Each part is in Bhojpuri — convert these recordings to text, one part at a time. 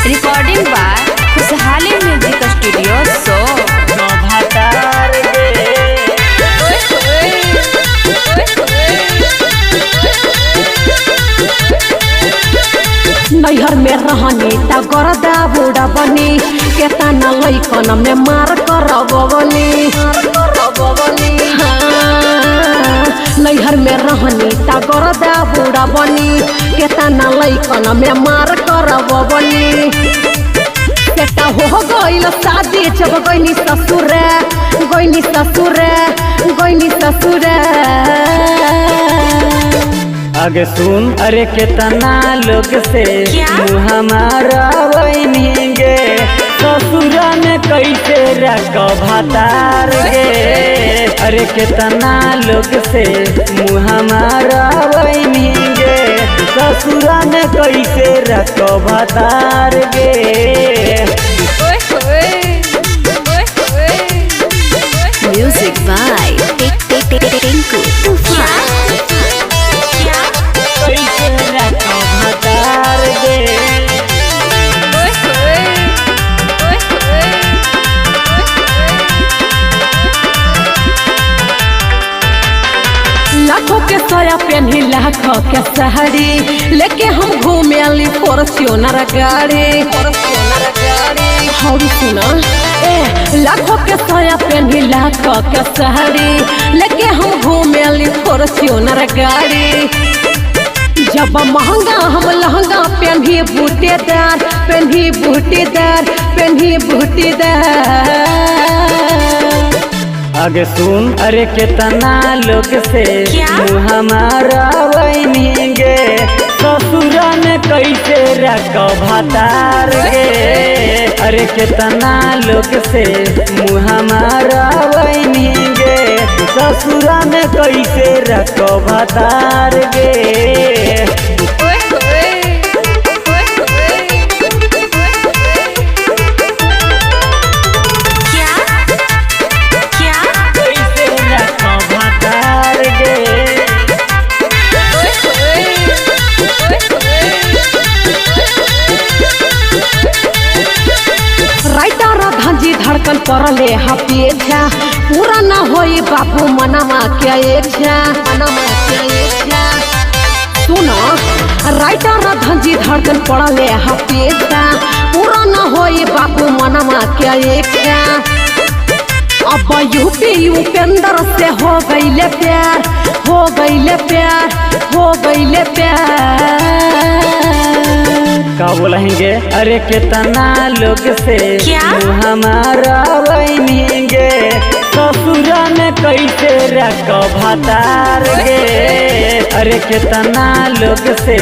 रिकॉर्डिंग बाय खुशहाली म्यूजिक स्टूडियो सो नैहर में रहनी त गरदा बूढ़ा बनी केतना लइकन में मार करबनी नैहर में रहनी त गरदा बूढ़ा बनी केतना लइकन में मार करबनी सेटा हो गइल शादी जब गइनी ससुर आगे सुन अरे कितना लोग से हमारा बनेंगे ससुरा में कैसे रख भातार गे। अरे कितना लोग से हमारा बनेंगे ससुरा में कैसे रख भातार गे। म्यूजिक बाय टिंकू तूफान। लाखों के सोया पेन्ही लाखों के सहरी लेके हम घूमे अली फॉर्च्यूनर गाड़ी हौरी सुना लाखों के सोया पेन्ही लाखों के सहरी लेके हम घूमे अली फॉर्च्यूनर गाड़ी जब महंगा हम लहंगा पेन्ही बूटीदार आगे सुन अरे कितना लोग से हमारा बनेंगे ससुरा में कैसे रख भातार गे। अरे कितना लोग से हमारा बनेंगे ससुरा में कैसे रख भातार गे। धड़कन पड़ले हपेक्षा पूरा न होई बापू मनमा के इच्छा सुनो राइटर धंजी धड़कन पड़ले हपेक्षा पूरा न होई बापू मनमा के इच्छा अब यूपी उपेंद्र से हो गईले प्यार का बोलेंगे अरे कितना लोग से हमारा बनेंगे ससुरा में कैसे रख भातार गे। अरे कितना लोग से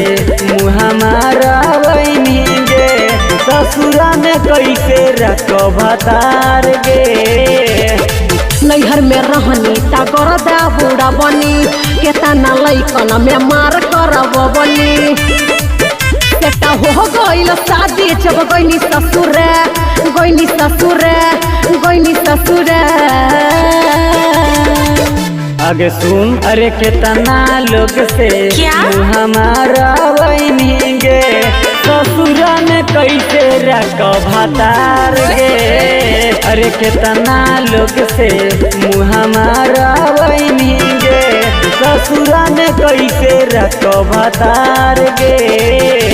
हमारा बनेंगे ससुरा में कैसे रख भातार गे। नैहर में रहनी त गरदा बूढ़ा बनी केतना लइकन में मार करबनी सेटा हो गइल शादी जब गइनी ससुर आगे सुन अरे कितना लोग से हमारा बनेंगे ससुरा में कैसे रख भातार गे। अरे कितना लोग से हमारा बनेंगे ससुरा में कैसे रख भातार गे।